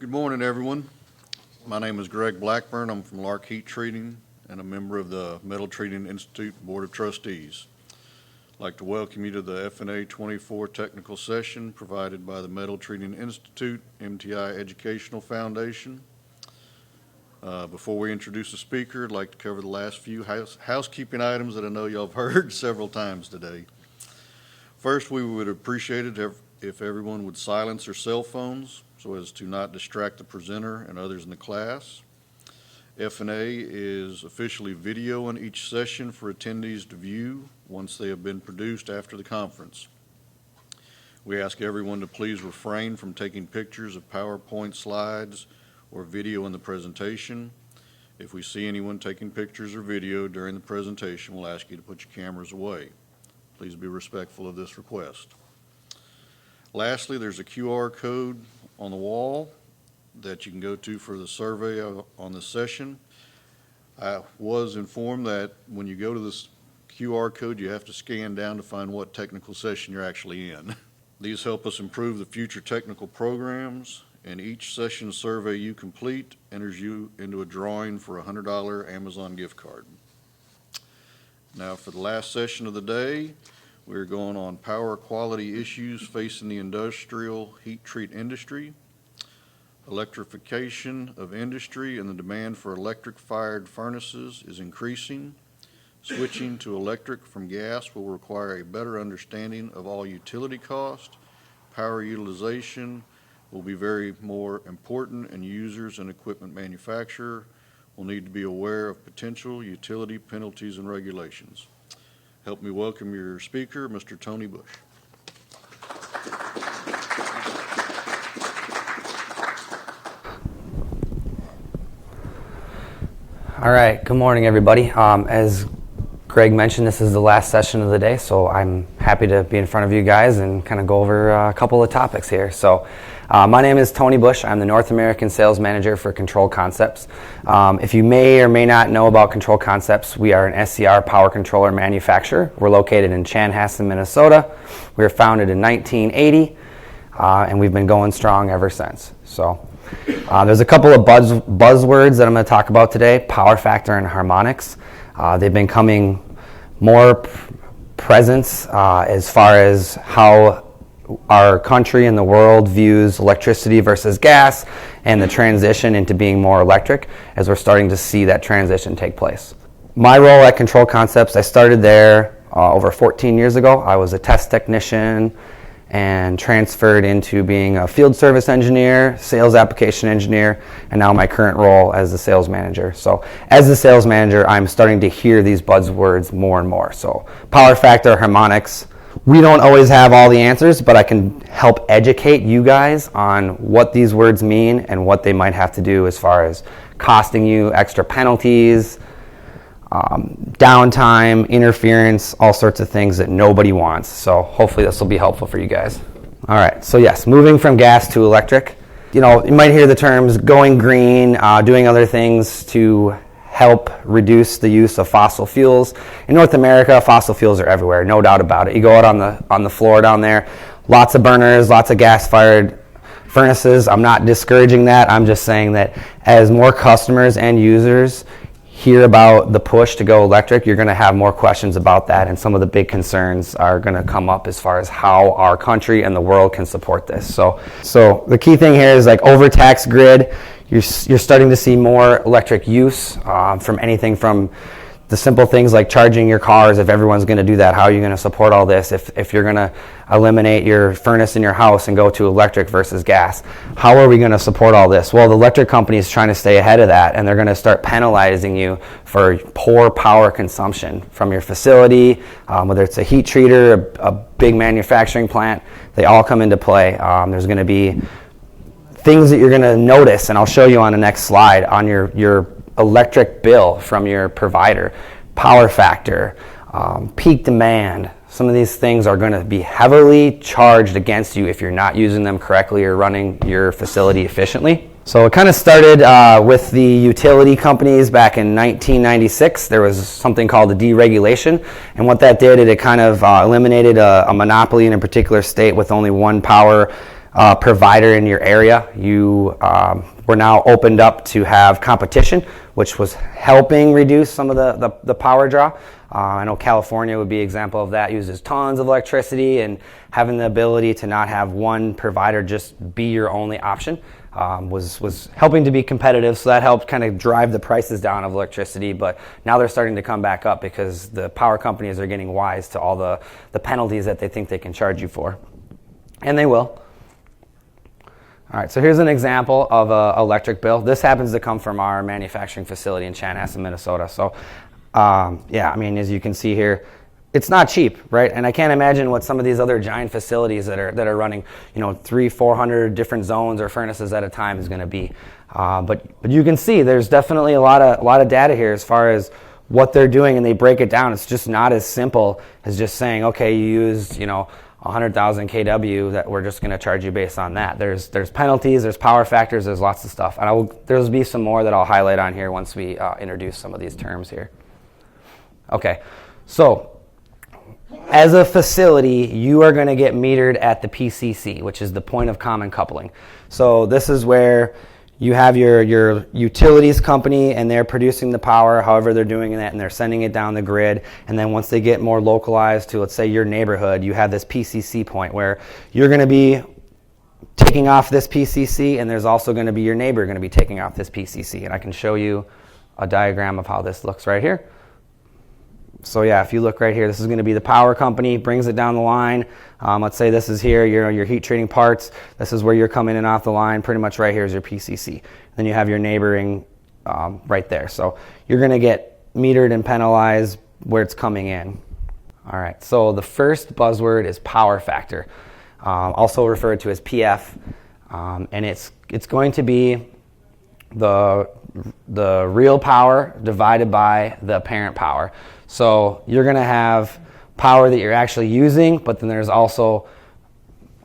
Good morning, everyone. My name is Greg Blackburn. I'm from Lark Heat Treating and a member of the Metal Treating Institute Board of Trustees. I'd like to welcome you to the F&A 24 technical session provided by the Metal Treating Institute MTI Educational Foundation. Before we introduce the speaker, I'd like to cover the last few housekeeping items that I know y'all have heard several times today. First, we would appreciate it if everyone would silence their cell phones so as to not distract the presenter and others in the class. F&A is officially videoing each session for attendees to view once they have been produced after the conference. We ask everyone to please refrain from taking pictures of PowerPoint slides or video in the presentation. If we see anyone taking pictures or video during the presentation, we'll ask you to put your cameras away. Please be respectful of this request. Lastly, there's a QR code on the wall that you can go to for the survey on the session. I was informed that when you go to this QR code, you have to scan down to find what technical session you're actually in. These help us improve the future technical programs, and each session survey you complete enters you into a drawing for a $100 Amazon gift card. Now for the last session of the day, we're going on power quality issues facing the industrial heat treat industry. Electrification of industry and the demand for electric-fired furnaces is increasing. Switching to electric from gas will require a better understanding of all utility costs. Power utilization will be very more important, and users and equipment manufacturer will need to be aware of potential utility penalties and regulations. Help me welcome your speaker, Mr. Tony Busch. All right, good morning, everybody. As Greg mentioned, this is the last session of the day, so I'm happy to be in front of you guys and kind of go over a couple of topics here. So my name is Tony Busch. I'm the North American Sales Manager for Control Concepts. If you may or may not know about Control Concepts, we are an SCR power controller manufacturer. We're located in Chanhassen, Minnesota. We were founded in 1980, and we've been going strong ever since. So there's a couple of buzzwords that I'm going to talk about today: power factor and harmonics. They've been coming more presence as far as how our country and the world views electricity versus gas and the transition into being more electric, as we're starting to see that transition take place. My role at Control Concepts, I started there over 14 years ago. I was a test technician and transferred into being a field service engineer, sales application engineer, and now my current role as the sales manager. So as the sales manager, I'm starting to hear these buzzwords more and more. So power factor, harmonics. We don't always have all the answers, but I can help educate you guys on what these words mean and what they might have to do as far as costing you extra penalties, downtime, interference, all sorts of things that nobody wants. So hopefully this will be helpful for you guys. All right, so yes, moving from gas to electric. You know, you might hear the terms going green, doing other things to help reduce the use of fossil fuels. In North America, fossil fuels are everywhere, no doubt about it. You go out on the floor down there, lots of burners, lots of gas-fired furnaces. I'm not discouraging that. I'm just saying that as more customers and users hear about the push to go electric, you're going to have more questions about that, and some of the big concerns are going to come up as far as how our country and the world can support this. So the key thing here is like overtaxed grid. You're starting to see more electric use from anything from the simple things like charging your cars. If everyone's going to do that, how are you going to support all this? If you're going to eliminate your furnace in your house and go to electric versus gas, how are we going to support all this? Well, the electric company is trying to stay ahead of that, and they're going to start penalizing you for poor power consumption from your facility, whether it's a heat treater, a big manufacturing plant. They all come into play. There's going to be things that you're going to notice, and I'll show you on the next slide, on your electric bill from your provider. Power factor, peak demand. Some of these things are going to be heavily charged against you if you're not using them correctly or running your facility efficiently. So it kind of started with the utility companies back in 1996. There was something called the deregulation, and what that did, it kind of eliminated a monopoly in a particular state with only one power provider in your area, you were now opened up to have competition, which was helping reduce some of the power draw. I know California would be an example of that. Uses tons of electricity, and having the ability to not have one provider just be your only option was helping to be competitive. So that helped kind of drive the prices down of electricity. But now they're starting to come back up because the power companies are getting wise to all the penalties that they think they can charge you for. And they will. All right, so here's an example of an electric bill. This happens to come from our manufacturing facility in Chanhassen, Minnesota. So yeah, I mean, as you can see here, it's not cheap, right? And I can't imagine what some of these other giant facilities that are running, 300-400 different zones or furnaces at a time is going to be. But you can see there's definitely a lot of data here as far as what they're doing, and they break it down. It's just not as simple as just saying, okay, you used 100,000 kW, that we're just going to charge you based on that. There's penalties, there's power factors, there's lots of stuff, and there'll be some more that I'll highlight on here once we introduce some of these terms here. Okay, so as a facility, you are going to get metered at the PCC, which is the point of common coupling. So this is where you have your utilities company, and they're producing the power, however they're doing that, and they're sending it down the grid. And then once they get more localized to, let's say, your neighborhood, you have this PCC point where you're going to be taking off this PCC, and there's also going to be your neighbor going to be taking off this PCC. And I can show you a diagram of how this looks right here. So yeah, if you look right here, this is going to be the power company, brings it down the line. Let's say this is here, your heat treating parts. This is where you're coming in off the line. Pretty much right here is your PCC. Then you have your neighboring right there. So you're going to get metered and penalized where it's coming in. All right, so the first buzzword is power factor, also referred to as PF. And it's going to be the real power divided by the apparent power. So you're going to have power that you're actually using, but then there's also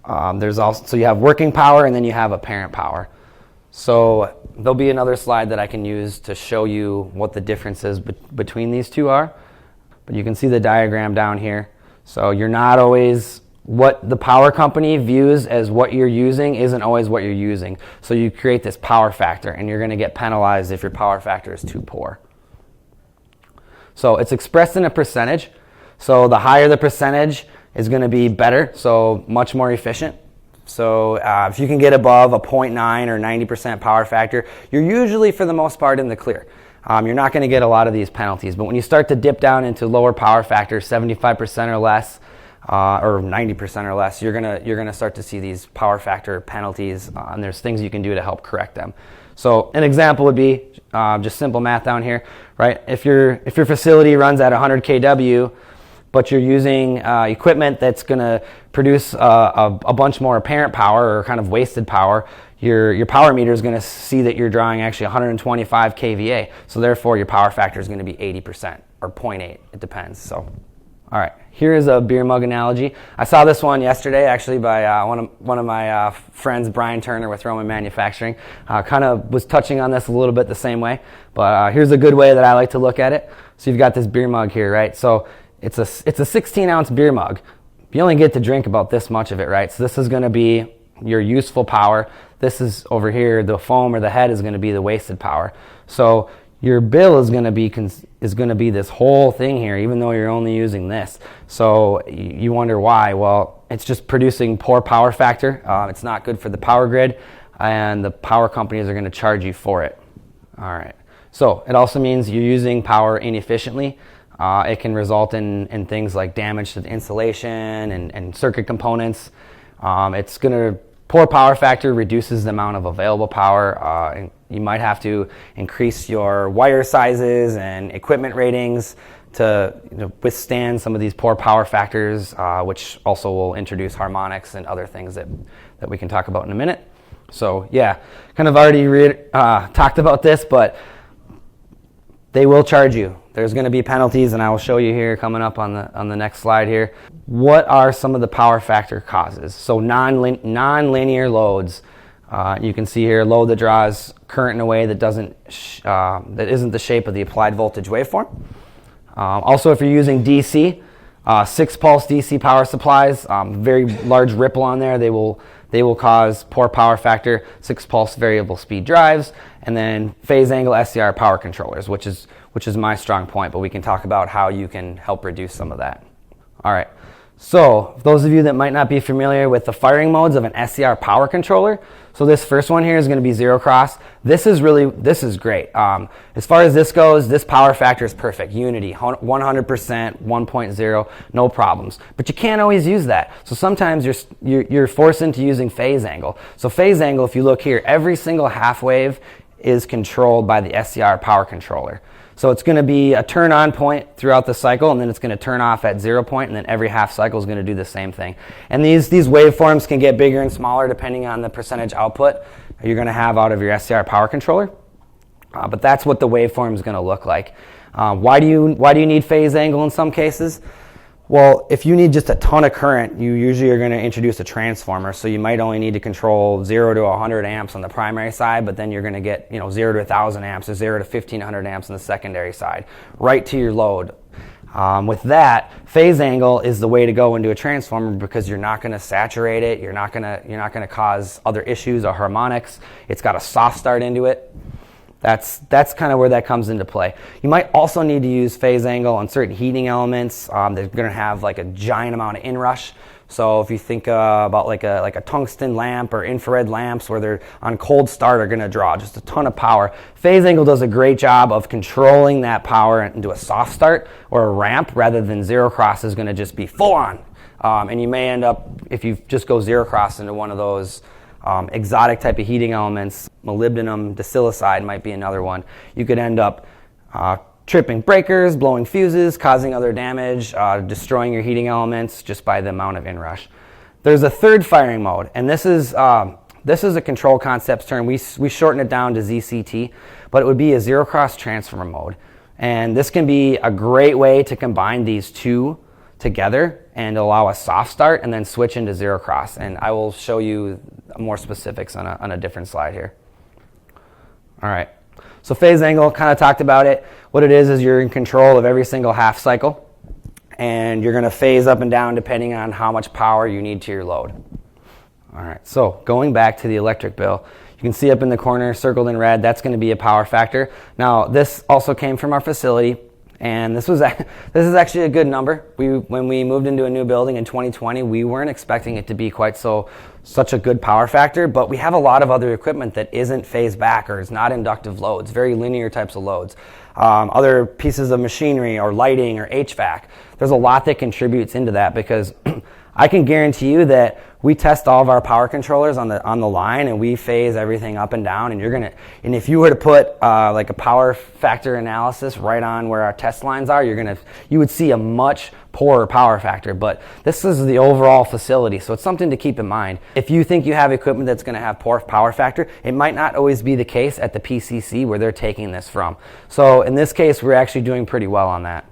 so you have working power, and then you have apparent power. So there'll be another slide that I can use to show you what the differences between these two are. But you can see the diagram down here. So you're not always, what the power company views as what you're using isn't always what you're using. So you create this power factor, and you're going to get penalized if your power factor is too poor. So it's expressed in a percentage. So the higher the percentage is going to be better, so much more efficient. So if you can get above a 0.9 or 90% power factor, you're usually, for the most part, in the clear. You're not going to get a lot of these penalties. But when you start to dip down into lower power factors, 75% or less, or 90% or less, you're gonna start to see these power factor penalties, and there's things you can do to help correct them. So an example would be just simple math down here, right? If your facility runs at 100 kW, but you're using equipment that's going to produce a bunch more apparent power or kind of wasted power, your power meter is going to see that you're drawing actually 125 kVA. So therefore, your power factor is going to be 80% or 0.8. It depends. So, all right, here's a beer mug analogy. I saw this one yesterday actually by one of my friends, Brian Turner with Roman Manufacturing. Kind of was touching on this a little bit the same way, but here's a good way that I like to look at it. So you've got this beer mug here, right? So it's a 16-ounce beer mug. You only get to drink about this much of it, right? So this is going to be your useful power. This is over here, the foam or the head is going to be the wasted power. So your bill is going to be this whole thing here, even though you're only using this. So you wonder why. Well, it's just producing poor power factor. It's not good for the power grid, and the power companies are going to charge you for it. All right. So it also means you're using power inefficiently. It can result in things like damage to the insulation and circuit components. Poor power factor reduces the amount of available power. And you might have to increase your wire sizes and equipment ratings to withstand some of these poor power factors, which also will introduce harmonics and other things that we can talk about in a minute. So yeah, kind of already talked about this, but they will charge you. There's going to be penalties, and I will show you here coming up on the next slide here. What are some of the power factor causes? So non-linear loads. You can see here a load that draws current in a way that that isn't the shape of the applied voltage waveform. Also, if you're using DC, 6-pulse DC power supplies, very large ripple on there, they will they will cause poor power factor, 6-pulse variable speed drives, and then phase angle SCR power controllers, which is my strong point, but we can talk about how you can help reduce some of that. All right, so those of you that might not be familiar with the firing modes of an SCR power controller, so this first one here is going to be zero cross. This is great. As far as this goes, this power factor is perfect. Unity, 100%, 1.0, no problems. But you can't always use that. So sometimes you're forced into using phase angle. So phase angle, if you look here, every single half wave is controlled by the SCR power controller. So it's going to be a turn on point throughout the cycle, and then it's going to turn off at 0 point, and then every half cycle is going to do the same thing. And these waveforms can get bigger and smaller depending on the percentage output you're going to have out of your SCR power controller. But that's what the waveform is going to look like. Why do you need phase angle in some cases? Well, if you need just a ton of current, you usually are going to introduce a transformer. So you might only need to control 0 to 100 amps on the primary side, but then you're going to get 0 to 1,000 amps or 0 to 1,500 amps on the secondary side, right to your load. With that, phase angle is the way to go into a transformer because you're not going to saturate it. You're not going to cause other issues or harmonics. It's got a soft start into it. That's kind of where that comes into play. You might also need to use phase angle on certain heating elements. They're going to have like a giant amount of inrush. So if you think about like a tungsten lamp or infrared lamps where they're on cold start are going to draw just a ton of power. Phase angle does a great job of controlling that power into a soft start or a ramp rather than zero cross is going to just be full on. And you may end up, if you just go zero cross into one of those exotic type of heating elements, molybdenum disilicide might be another one. You could end up tripping breakers, blowing fuses, causing other damage, destroying your heating elements just by the amount of inrush. There's a third firing mode, and this is a control concepts term. We shorten it down to ZCT, but it would be a zero cross transformer mode. And this can be a great way to combine these two together and allow a soft start and then switch into zero cross. And I will show you more specifics on a different slide here. All right, so phase angle, kind of talked about it. What it is you're in control of every single half cycle, and you're going to phase up and down depending on how much power you need to your load. All right, so going back to the electric bill, you can see up in the corner circled in red, that's going to be a power factor. Now this also came from our facility. And this is actually a good number. When we moved into a new building in 2020, we weren't expecting it to be such a good power factor, but we have a lot of other equipment that isn't phase back or is not inductive loads, very linear types of loads. Other pieces of machinery or lighting or HVAC. There's a lot that contributes into that because I can guarantee you that we test all of our power controllers on the line and we phase everything up and down, and if you were to put like a power factor analysis right on where our test lines are, you would see a much poorer power factor. But this is the overall facility, so it's something to keep in mind. If you think you have equipment that's going to have poor power factor, it might not always be the case at the PCC where they're taking this from. So in this case, we're actually doing pretty well on that.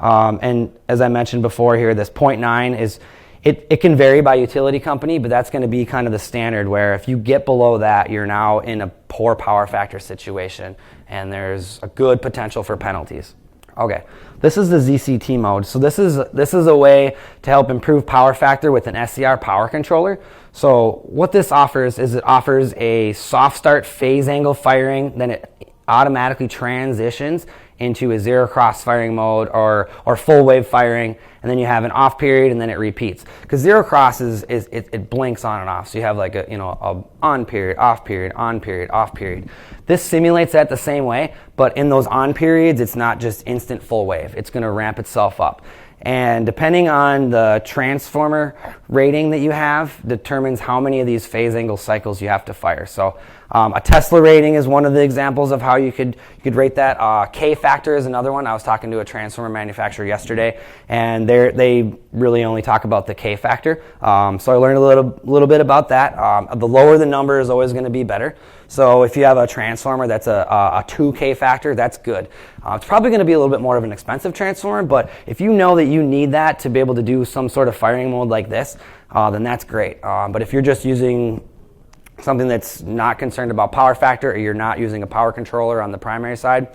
And as I mentioned before here, this 0.9 is It can vary by utility company, but that's going to be kind of the standard where if you get below that, you're now in a poor power factor situation and there's a good potential for penalties. Okay, this is the ZCT mode. So this is a way to help improve power factor with an SCR power controller. So what this offers is it offers a soft start phase angle firing, then it automatically transitions into a zero cross firing mode or full wave firing, and then you have an off period and then it repeats. Because zero cross it blinks on and off. So you have like a on period, off period, on period, off period. This simulates that the same way, but in those on periods, it's not just instant full wave. It's going to ramp itself up. And depending on the transformer rating that you have determines how many of these phase angle cycles you have to fire. So a Tesla rating is one of the examples of how you could rate that. K factor is another one. I was talking to a transformer manufacturer yesterday, and they really only talk about the K factor. So I learned a little bit about that. The lower the number is always going to be better. So if you have a transformer that's a 2K factor, that's good. It's probably going to be a little bit more of an expensive transformer, but if you know that you need that to be able to do some sort of firing mode like this, then that's great. But if you're just using something that's not concerned about power factor, or you're not using a power controller on the primary side,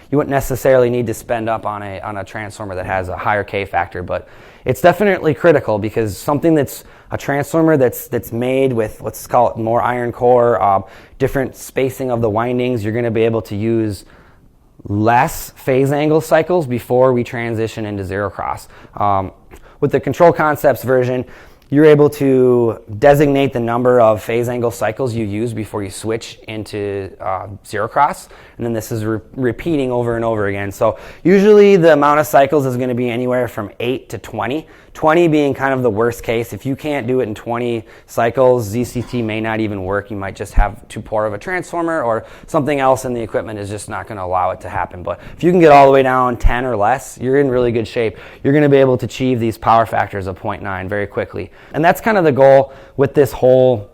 you wouldn't necessarily need to spend up on a transformer that has a higher K factor. But it's definitely critical because something that's A transformer that's made with, let's call it more iron core, different spacing of the windings, you're going to be able to use less phase angle cycles before we transition into zero cross. With the Control Concepts version, you're able to designate the number of phase angle cycles you use before you switch into zero cross, and then this is repeating over and over again. So usually the amount of cycles is going to be anywhere from 8 to 20. 20 being kind of the worst case. If you can't do it in 20 cycles, ZCT may not even work. You might just have too poor of a transformer, or something else in the equipment is just not going to allow it to happen. But if you can get all the way down 10 or less, you're in really good shape. You're going to be able to achieve these power factors of 0.9 very quickly. And that's kind of the goal with this whole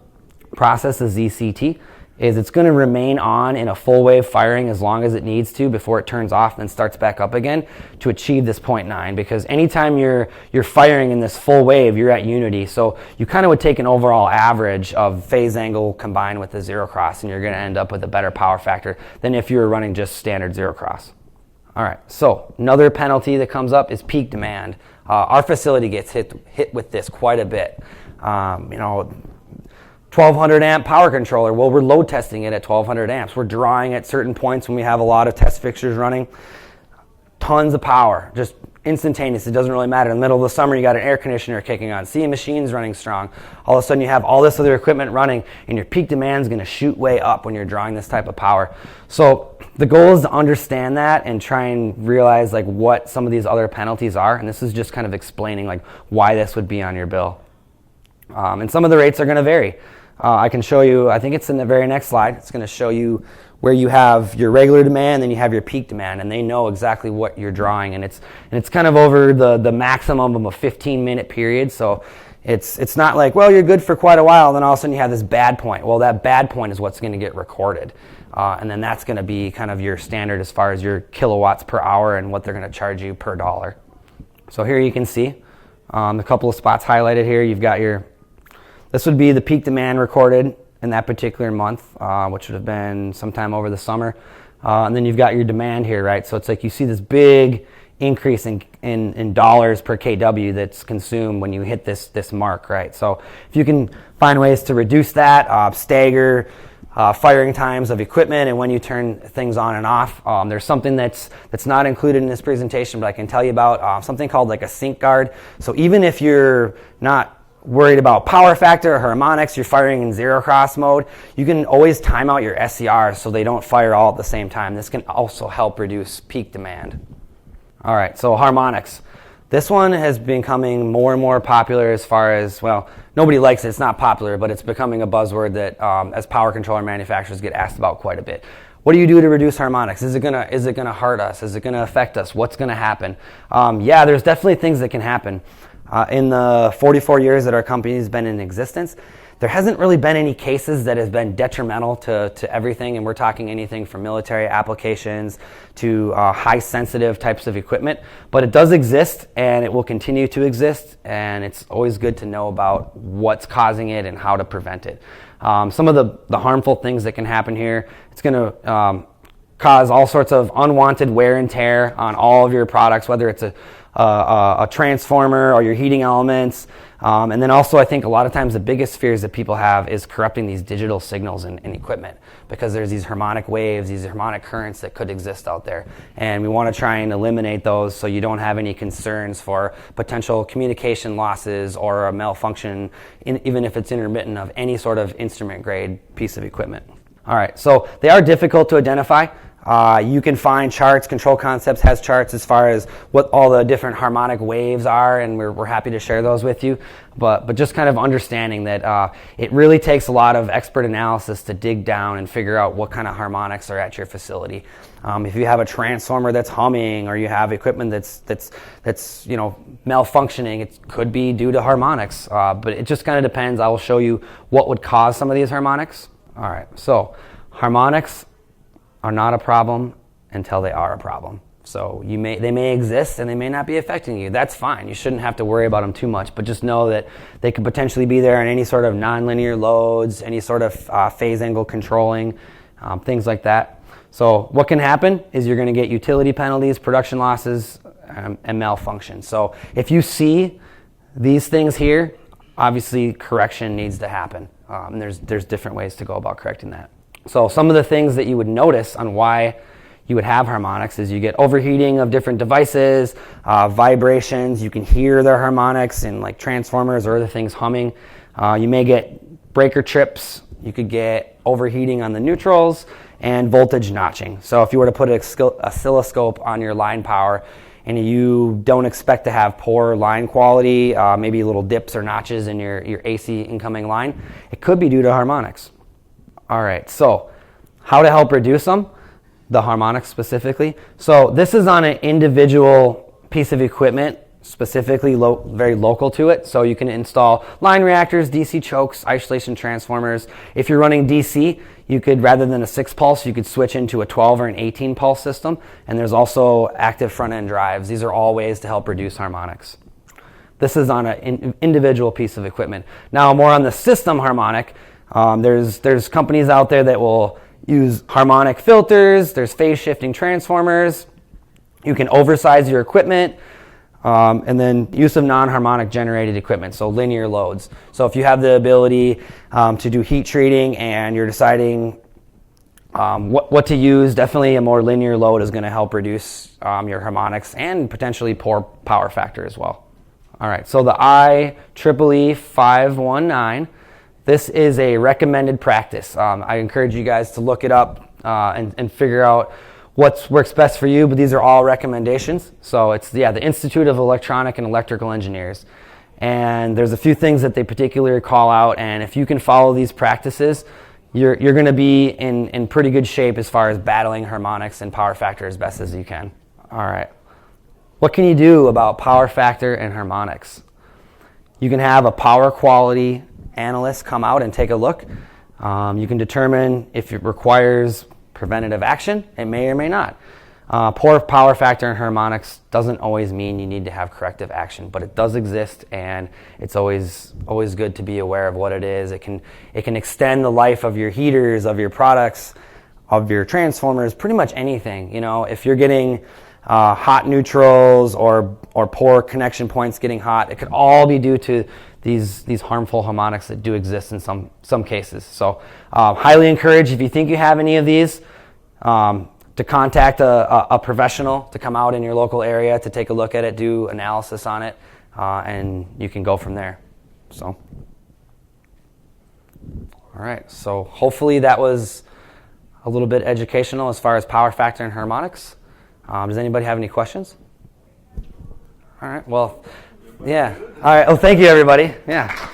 process of ZCT, is it's going to remain on in a full wave firing as long as it needs to before it turns off and then starts back up again to achieve this 0.9, because anytime you're firing in this full wave, you're at unity. So you kind of would take an overall average of phase angle combined with the zero cross, and you're going to end up with a better power factor than if you were running just standard zero cross. All right, so another penalty that comes up is peak demand. Our facility gets hit with this quite a bit. 1200 amp power controller. Well, we're load testing it at 1200 amps. We're drawing at certain points when we have a lot of test fixtures running. Tons of power, just instantaneous. It doesn't really matter. In the middle of the summer, you got an air conditioner kicking on. See, machines running strong. All of a sudden, you have all this other equipment running, and your peak demand is going to shoot way up when you're drawing this type of power. So the goal is to understand that and try and realize like what some of these other penalties are. And this is just kind of explaining like why this would be on your bill. And some of the rates are going to vary. I can show you, I think it's in the very next slide. It's going to show you where you have your regular demand, then you have your peak demand, and they know exactly what you're drawing. And it's kind of over the maximum of a 15-minute period. So it's not like, well, you're good for quite a while, then all of a sudden you have this bad point. Well, that bad point is what's going to get recorded. And then that's going to be kind of your standard as far as your kilowatts per hour and what they're going to charge you per dollar. So here you can see a couple of spots highlighted here. You've got this would be the peak demand recorded in that particular month, which would have been sometime over the summer. And then you've got your demand here, right? So it's like you see this big increase in dollars per kW that's consumed when you hit this mark, right? So if you can find ways to reduce that, stagger firing times of equipment and when you turn things on and off. There's something that's not included in this presentation, but I can tell you about something called like a sync guard. So even if you're not worried about power factor or harmonics, you're firing in zero cross mode, you can always time out your SCRs so they don't fire all at the same time. This can also help reduce peak demand. All right, so harmonics. This one has been becoming more and more popular as far as, well, nobody likes it, it's not popular, but it's becoming a buzzword that as power controller manufacturers get asked about quite a bit. What do you do to reduce harmonics? Is it gonna hurt us? Is it gonna affect us? What's gonna happen? Yeah, there's definitely things that can happen. In the 44 years that our company has been in existence, there hasn't really been any cases that have been detrimental to everything, and we're talking anything from military applications to high sensitive types of equipment. But it does exist, and it will continue to exist, and it's always good to know about what's causing it and how to prevent it. Some of the harmful things that can happen here, it's going to cause all sorts of unwanted wear and tear on all of your products, whether it's a transformer or your heating elements. And then also I think a lot of times the biggest fears that people have is corrupting these digital signals in equipment, because there's these harmonic waves, these harmonic currents that could exist out there. And we want to try and eliminate those so you don't have any concerns for potential communication losses or a malfunction, even if it's intermittent, of any sort of instrument grade piece of equipment. All right, so they are difficult to identify. You can find charts. Control Concepts has charts as far as what all the different harmonic waves are, and we're happy to share those with you. But just kind of understanding that it really takes a lot of expert analysis to dig down and figure out what kind of harmonics are at your facility. If you have a transformer that's humming, or you have equipment that's malfunctioning, it could be due to harmonics. But it just kind of depends. I will show you what would cause some of these harmonics. All right, so harmonics are not a problem until they are a problem. So they may exist and they may not be affecting you. That's fine. You shouldn't have to worry about them too much, but just know that they could potentially be there in any sort of nonlinear loads, any sort of phase angle controlling, things like that. So what can happen is you're going to get utility penalties, production losses, and malfunction. So if you see these things here obviously correction needs to happen. And there's different ways to go about correcting that. So some of the things that you would notice on why you would have harmonics is you get overheating of different devices, vibrations. You can hear the harmonics in like transformers or other things humming. You may get breaker trips. You could get overheating on the neutrals and voltage notching. So if you were to put an oscilloscope on your line power and you don't expect to have poor line quality, maybe little dips or notches in your AC incoming line, it could be due to harmonics. All right, so how to help reduce them, the harmonics specifically. So this is on an individual piece of equipment, specifically very local to it. So you can install line reactors, DC chokes, isolation transformers. If you're running DC, you could, rather than a 6 pulse, you could switch into a 12 or an 18 pulse system. And there's also active front end drives. These are all ways to help reduce harmonics. This is on an individual piece of equipment. Now, more on the system harmonic, there's companies out there that will use harmonic filters. There's phase shifting transformers. You can oversize your equipment. And then use of non-harmonic generated equipment, so linear loads. So if you have the ability to do heat treating and you're deciding what to use, definitely a more linear load is going to help reduce your harmonics and potentially poor power factor as well. All right, so the IEEE 519, this is a recommended practice. I encourage you guys to look it up and figure out what works best for you, but these are all recommendations. So it's the Institute of Electronic and Electrical Engineers. And there's a few things that they particularly call out, and if you can follow these practices, you're going to be in pretty good shape as far as battling harmonics and power factor as best as you can. All right. What can you do about power factor and harmonics? You can have a power quality analyst come out and take a look. You can determine if it requires preventative action. It may or may not. Poor power factor and harmonics doesn't always mean you need to have corrective action, but it does exist, and it's always good to be aware of what it is. It can extend the life of your heaters, of your products, of your transformers, pretty much anything. You know, if you're getting hot neutrals or poor connection points getting hot, it could all be due to these harmful harmonics that do exist in some cases. So highly encourage, if you think you have any of these, to contact a professional to come out in your local area to take a look at it, do analysis on it, and you can go from there. So, all right, so hopefully that was a little bit educational as far as power factor and harmonics. Does anybody have any questions? All right, well, yeah. All right, well, thank you, everybody. Yeah.